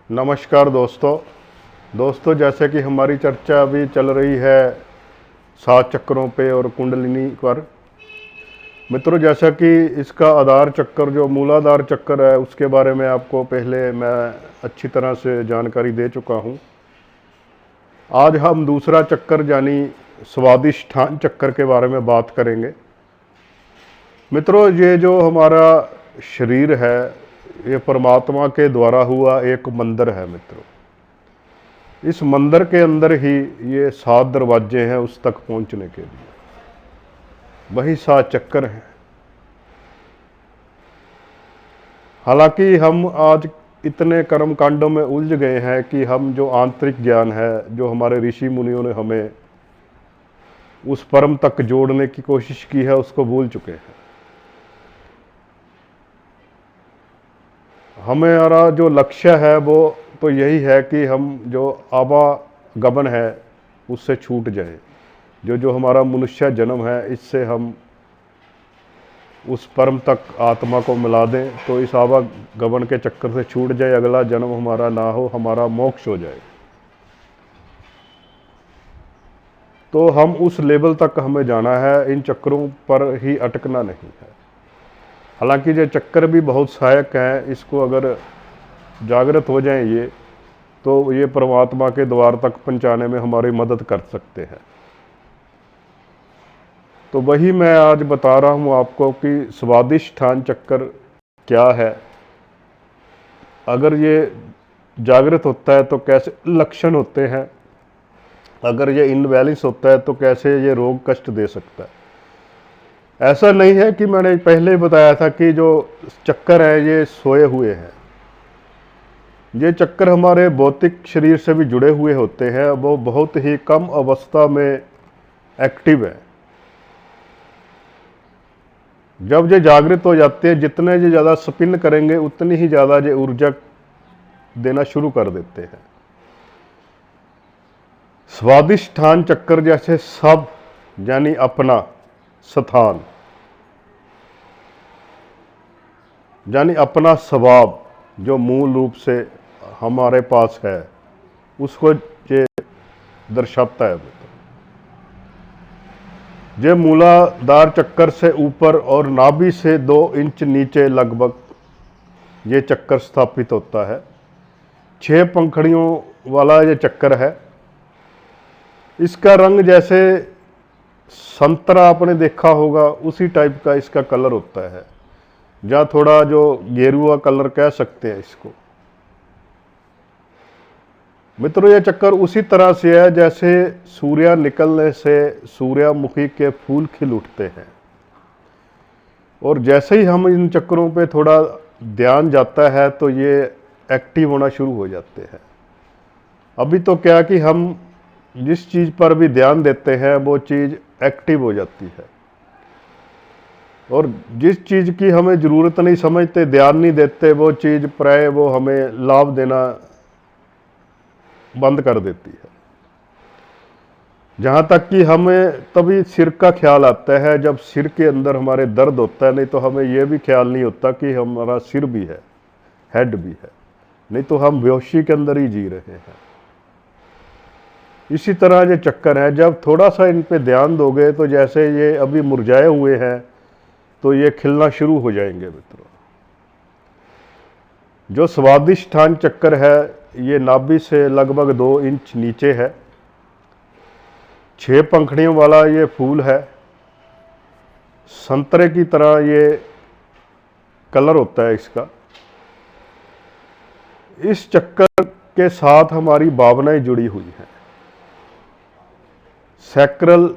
नमस्कार दोस्तों, जैसे कि हमारी चर्चा अभी चल रही है 7 चक्रों पे और कुंडलिनी पर। मित्रों, जैसा कि इसका आधार चक्कर जो मूलाधार चक्कर है उसके बारे में आपको पहले मैं अच्छी तरह से जानकारी दे चुका हूँ। आज हम दूसरा चक्कर यानी स्वादिष्ठान चक्कर के बारे में बात करेंगे। मित्रों, ये जो हमारा शरीर है ये परमात्मा के द्वारा हुआ एक मंदिर है। मित्रों, इस मंदिर के अंदर ही ये 7 दरवाजे हैं उस तक पहुंचने के लिए, वही 7 चक्कर हैं। हालांकि हम आज इतने कर्म कांडों में उलझ गए हैं कि हम जो आंतरिक ज्ञान है जो हमारे ऋषि मुनियों ने हमें उस परम तक जोड़ने की कोशिश की है उसको भूल चुके हैं। हमारा जो लक्ष्य है वो तो यही है कि हम जो आवागमन है उससे छूट जाए। जो हमारा मनुष्य जन्म है इससे हम उस परम तक आत्मा को मिला दें तो इस आवागमन के चक्कर से छूट जाए, अगला जन्म हमारा ना हो, हमारा मोक्ष हो जाए। तो हम उस लेवल तक हमें जाना है, इन चक्रों पर ही अटकना नहीं है। हालांकि ये चक्कर भी बहुत सहायक हैं, इसको अगर जागृत हो जाएं ये तो ये परमात्मा के द्वार तक पहुंचाने में हमारी मदद कर सकते हैं। तो वही मैं आज बता रहा हूं आपको कि स्वादिष्ठान चक्कर क्या है, अगर ये जागृत होता है तो कैसे लक्षण होते हैं, अगर ये इनबैलेंस होता है तो कैसे ये रोग कष्ट दे सकता है। ऐसा नहीं है कि मैंने पहले ही बताया था कि जो चक्कर है ये सोए हुए हैं। ये चक्कर हमारे भौतिक शरीर से भी जुड़े हुए होते हैं, वो बहुत ही कम अवस्था में एक्टिव है। जब ये जागृत हो जाते हैं, जितने ये ज़्यादा स्पिन करेंगे उतनी ही ज़्यादा ये ऊर्जा देना शुरू कर देते हैं। स्वादिष्ठान चक्कर जैसे सब यानी अपना स्थान यानी अपना स्वभाव जो मूल रूप से हमारे पास है उसको ये दर्शाता है। ये मूलाधार चक्कर से ऊपर और नाभि से 2 इंच नीचे लगभग ये चक्कर स्थापित होता है। 6 पंखड़ियों वाला ये चक्कर है। इसका रंग जैसे संतरा आपने देखा होगा उसी टाइप का इसका कलर होता है, या थोड़ा जो गेरुआ कलर कह सकते हैं इसको। मित्रों, ये चक्कर उसी तरह से है जैसे सूर्य निकलने से सूर्यमुखी के फूल खिल उठते हैं, और जैसे ही हम इन चक्करों पे थोड़ा ध्यान जाता है तो ये एक्टिव होना शुरू हो जाते हैं। अभी तो क्या कि हम जिस चीज़ पर भी ध्यान देते हैं वो चीज़ एक्टिव हो जाती है, और जिस चीज़ की हमें ज़रूरत नहीं समझते, ध्यान नहीं देते, वो चीज़ प्राय वो हमें लाभ देना बंद कर देती है। जहाँ तक कि हमें तभी सिर का ख्याल आता है जब सिर के अंदर हमारे दर्द होता है, नहीं तो हमें यह भी ख्याल नहीं होता कि हमारा सिर भी है, हेड भी है, नहीं तो हम बेहोशी के अंदर ही जी रहे हैं। इसी तरह ये चक्कर है, जब थोड़ा सा इन पे ध्यान दोगे तो जैसे ये अभी मुरझाए हुए हैं तो ये खिलना शुरू हो जाएंगे। मित्रों, जो स्वादिष्ठान चक्कर है ये नाभि से लगभग 2 इंच नीचे है। 6 पंखड़ियों वाला ये फूल है, संतरे की तरह ये कलर होता है इसका। इस चक्कर के साथ हमारी भावनाएं जुड़ी हुई हैं। सैक्रल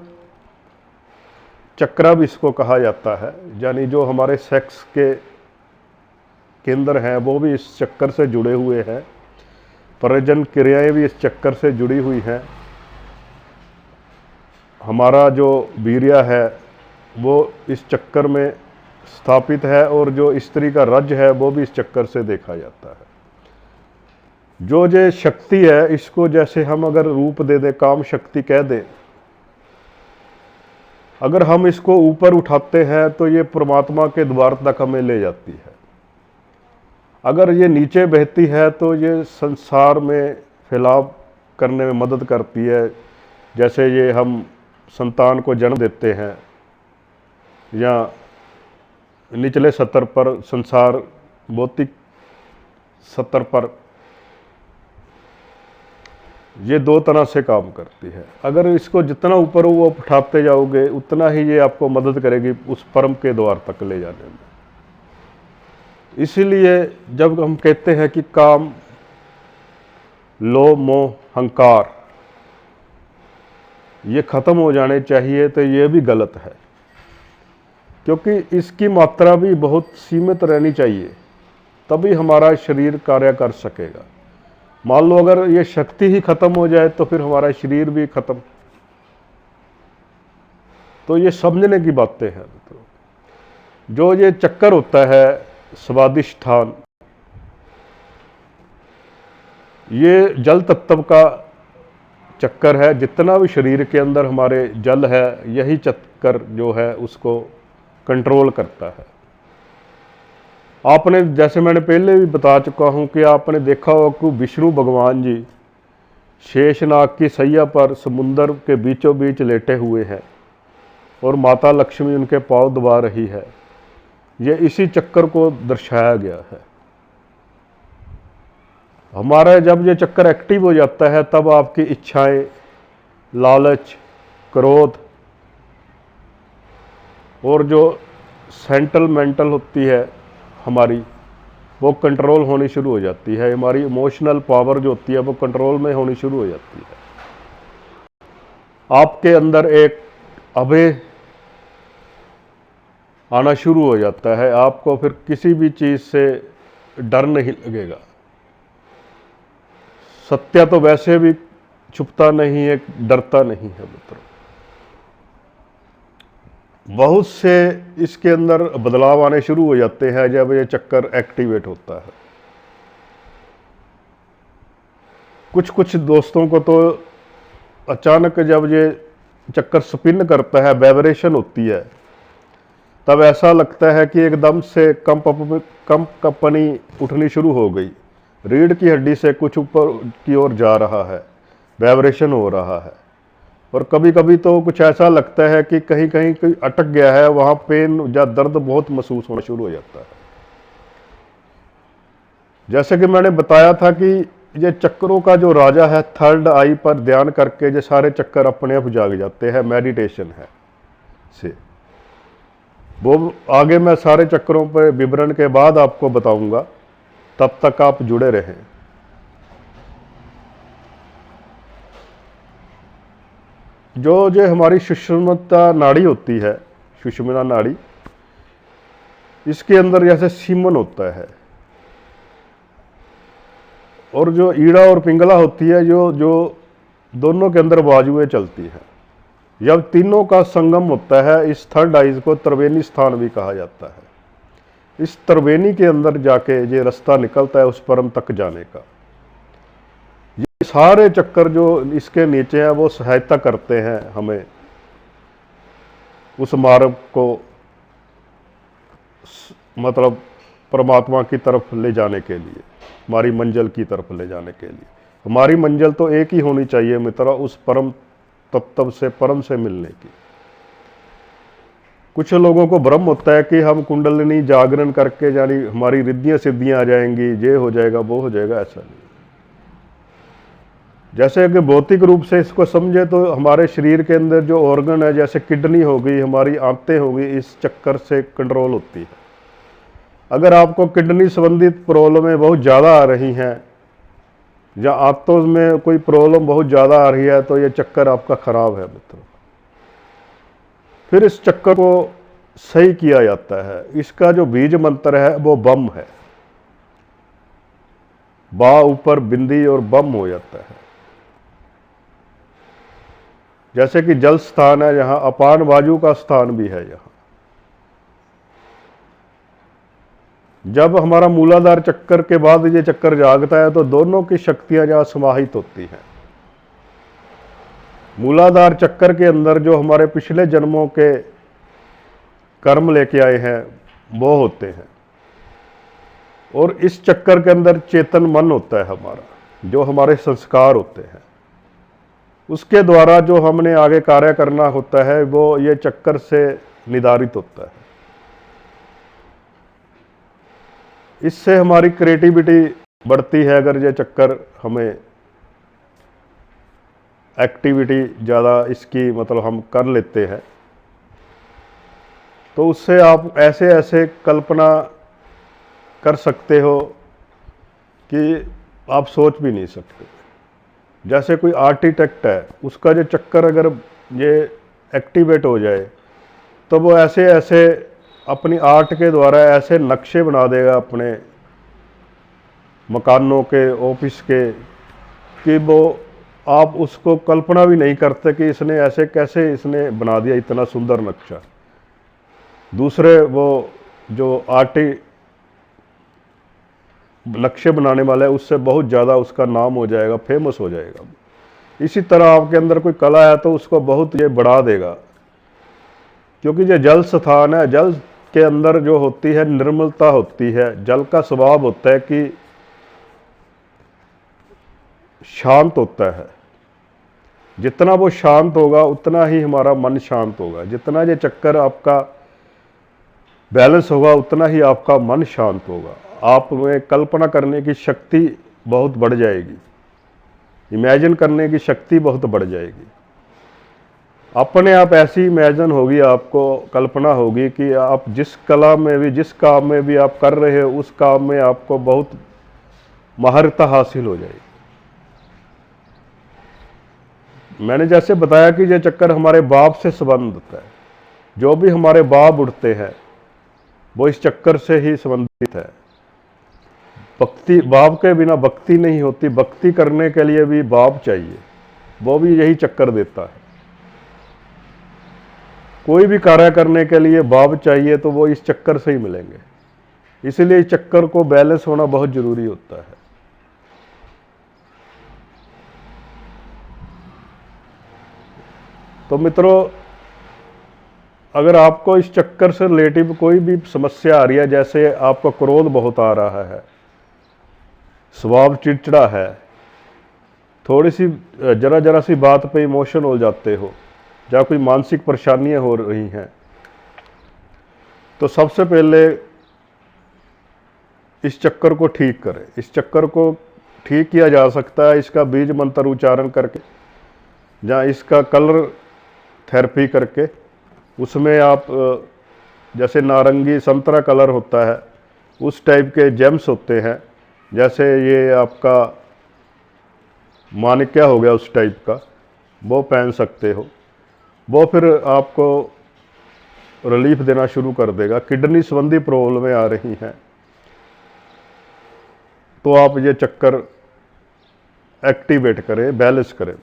चक्र भी इसको कहा जाता है, यानी जो हमारे सेक्स के केंद्र हैं वो भी इस चक्कर से जुड़े हुए हैं। प्रजनन क्रियाएं भी इस चक्कर से जुड़ी हुई हैं। हमारा जो वीर्य है वो इस चक्कर में स्थापित है, और जो स्त्री का रज है वो भी इस चक्कर से देखा जाता है। जो ये शक्ति है इसको जैसे हम अगर रूप दे दें, काम शक्ति कह दें, अगर हम इसको ऊपर उठाते हैं तो ये परमात्मा के द्वार तक हमें ले जाती है। अगर ये नीचे बहती है तो ये संसार में फैलाव करने में मदद करती है। जैसे ये हम संतान को जन्म देते हैं या निचले स्तर पर संसार भौतिक स्तर पर, ये दो तरह से काम करती है। अगर इसको जितना ऊपर वो उठाते जाओगे उतना ही ये आपको मदद करेगी उस परम के द्वार तक ले जाने में। इसीलिए जब हम कहते हैं कि काम, लोभ, मोह, अहंकार ये खत्म हो जाने चाहिए, तो ये भी गलत है, क्योंकि इसकी मात्रा भी बहुत सीमित रहनी चाहिए, तभी हमारा शरीर कार्य कर सकेगा। मान लो अगर ये शक्ति ही खत्म हो जाए तो फिर हमारा शरीर भी खत्म। तो ये समझने की बातें हैं मित्रों। जो ये चक्कर होता है स्वादिष्ठान, ये जल तत्व का चक्कर है। जितना भी शरीर के अंदर हमारे जल है, यही चक्कर जो है उसको कंट्रोल करता है। आपने, जैसे मैंने पहले भी बता चुका हूं कि आपने देखा होगा कि विष्णु भगवान जी शेषनाग की सैया पर समुद्र के बीचों बीच लेटे हुए हैं और माता लक्ष्मी उनके पांव दबा रही है। ये इसी चक्कर को दर्शाया गया है। हमारा जब ये चक्कर एक्टिव हो जाता है तब आपकी इच्छाएं, लालच, क्रोध और जो सेंट्रल मेंटल होती है हमारी, वो कंट्रोल होनी शुरू हो जाती है। हमारी इमोशनल पावर जो होती है वो कंट्रोल में होनी शुरू हो जाती है। आपके अंदर एक अभय आना शुरू हो जाता है। आपको फिर किसी भी चीज़ से डर नहीं लगेगा। सत्य तो वैसे भी छुपता नहीं है, डरता नहीं है मित्रों। बहुत से इसके अंदर बदलाव आने शुरू हो जाते हैं जब ये चक्कर एक्टिवेट होता है। कुछ कुछ दोस्तों को तो अचानक जब ये चक्कर स्पिन करता है, वाइब्रेशन होती है, तब ऐसा लगता है कि एकदम से कंपनी उठनी शुरू हो गई। रीढ़ की हड्डी से कुछ ऊपर की ओर जा रहा है, वाइब्रेशन हो रहा है। और कभी कभी तो कुछ ऐसा लगता है कि कहीं कहीं कोई अटक गया है, वहां पेन या दर्द बहुत महसूस होना शुरू हो जाता है। जैसे कि मैंने बताया था कि ये चक्करों का जो राजा है, थर्ड आई पर ध्यान करके ये सारे चक्कर अपने आप जाग जाते हैं। मेडिटेशन है से वो आगे मैं सारे चक्करों पर विवरण के बाद आपको बताऊंगा, तब तक आप जुड़े रहें। जो हमारी सुषुम्ना नाड़ी होती है, सुषुम्ना नाड़ी, इसके अंदर जैसे सीमन होता है, और जो ईड़ा और पिंगला होती है, जो दोनों के अंदर बाजुएं चलती हैं। जब तीनों का संगम होता है, इस थर्ड आइज को त्रिवेणी स्थान भी कहा जाता है। इस त्रिवेणी के अंदर जाके ये रास्ता निकलता है उस परम तक जाने का। ये सारे चक्कर जो इसके नीचे हैं वो सहायता करते हैं हमें उस मार्ग को, मतलब परमात्मा की तरफ ले जाने के लिए, हमारी मंजिल की तरफ ले जाने के लिए। हमारी मंजिल तो एक ही होनी चाहिए मित्रों, उस परम तत्व से, परम से मिलने की। कुछ लोगों को भ्रम होता है कि हम कुंडलिनी जागरण करके यानी हमारी रिद्धियां सिद्धियां आ जाएंगी, ये हो जाएगा, वो हो जाएगा। ऐसा नहीं। जैसे कि भौतिक रूप से इसको समझे तो हमारे शरीर के अंदर जो ऑर्गन है, जैसे किडनी हो गई, हमारी आंतें हो गई, इस चक्कर से कंट्रोल होती है। अगर आपको किडनी संबंधित प्रॉब्लमें बहुत ज़्यादा आ रही हैं या आंतों में कोई प्रॉब्लम बहुत ज़्यादा आ रही है, तो ये चक्कर आपका खराब है मित्रों। फिर इस चक्कर को सही किया जाता है। इसका जो बीज मंत्र है वो बम है। बा ऊपर बिंदी और बम हो जाता है। जैसे कि जल स्थान है, यहाँ अपान वायु का स्थान भी है। यहाँ जब हमारा मूलाधार चक्कर के बाद ये चक्कर जागता है तो दोनों की शक्तियां यहाँ समाहित होती हैं। मूलाधार चक्कर के अंदर जो हमारे पिछले जन्मों के कर्म लेके आए हैं वो होते हैं। और इस चक्कर के अंदर चेतन मन होता है हमारा, जो हमारे संस्कार होते हैं, उसके द्वारा जो हमने आगे कार्य करना होता है वो ये चक्कर से निर्धारित होता है। इससे हमारी क्रिएटिविटी बढ़ती है। अगर ये चक्कर हमें एक्टिविटी ज़्यादा इसकी मतलब हम कर लेते हैं, तो उससे आप ऐसे ऐसे कल्पना कर सकते हो कि आप सोच भी नहीं सकते। जैसे कोई आर्किटेक्ट है, उसका जो चक्कर अगर ये एक्टिवेट हो जाए तो वो ऐसे ऐसे अपनी आर्ट के द्वारा ऐसे नक्शे बना देगा अपने मकानों के, ऑफिस के, कि वो आप उसको कल्पना भी नहीं करते कि इसने ऐसे कैसे इसने बना दिया इतना सुंदर नक्शा। दूसरे वो जो नक्शे बनाने वाला है उससे बहुत ज़्यादा उसका नाम हो जाएगा, फेमस हो जाएगा। इसी तरह आपके अंदर कोई कला है तो उसको बहुत ये बढ़ा देगा, क्योंकि ये जल स्थान है। जल के अंदर जो होती है निर्मलता होती है। जल का स्वभाव होता है कि शांत होता है। जितना वो शांत होगा उतना ही हमारा मन शांत होगा। जितना ये चक्कर आपका बैलेंस होगा उतना ही आपका मन शांत होगा। आप में कल्पना करने की शक्ति बहुत बढ़ जाएगी, इमेजिन करने की शक्ति बहुत बढ़ जाएगी। अपने आप ऐसी इमेजिन होगी, आपको कल्पना होगी कि आप जिस कला में भी, जिस काम में भी आप कर रहे हो, उस काम में आपको बहुत महारत हासिल हो जाएगी। मैंने जैसे बताया कि ये चक्कर हमारे बाप से संबंधित है। जो भी हमारे बाप उठते हैं वो इस चक्कर से ही संबंधित है। भक्ति, बाप के बिना भक्ति नहीं होती। भक्ति करने के लिए भी बाप चाहिए, वो भी यही चक्कर देता है। कोई भी कार्य करने के लिए बाप चाहिए तो वो इस चक्कर से ही मिलेंगे। इसलिए इस चक्कर को बैलेंस होना बहुत जरूरी होता है। तो मित्रों, अगर आपको इस चक्कर से रिलेटिव कोई भी समस्या आ रही है, जैसे आपका क्रोध बहुत आ रहा है, स्वभाव चिड़चिड़ा है, थोड़ी सी जरा जरा सी बात पे इमोशन हो जाते हो, या कोई मानसिक परेशानियां हो रही हैं, तो सबसे पहले इस चक्कर को ठीक करें। इस चक्कर को ठीक किया जा सकता है इसका बीज मंत्र उच्चारण करके, या इसका कलर थेरेपी करके। उसमें आप जैसे नारंगी संतरा कलर होता है, उस टाइप के जेम्स होते हैं, जैसे ये आपका माणिक्य हो गया उस टाइप का, वो पहन सकते हो। वो फिर आपको रिलीफ देना शुरू कर देगा। किडनी संबंधी प्रॉब्लमें आ रही हैं तो आप ये चक्कर एक्टिवेट करें, बैलेंस करें।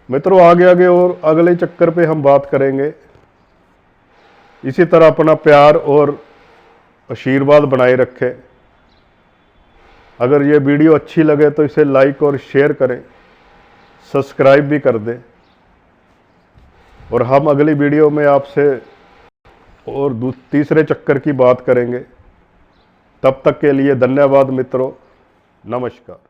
मित्रों आगे आगे और अगले चक्कर पे हम बात करेंगे। इसी तरह अपना प्यार और आशीर्वाद बनाए रखें। अगर ये वीडियो अच्छी लगे तो इसे लाइक और शेयर करें, सब्सक्राइब भी कर दें। और हम अगली वीडियो में आपसे और तीसरे चक्कर की बात करेंगे। तब तक के लिए धन्यवाद मित्रों, नमस्कार।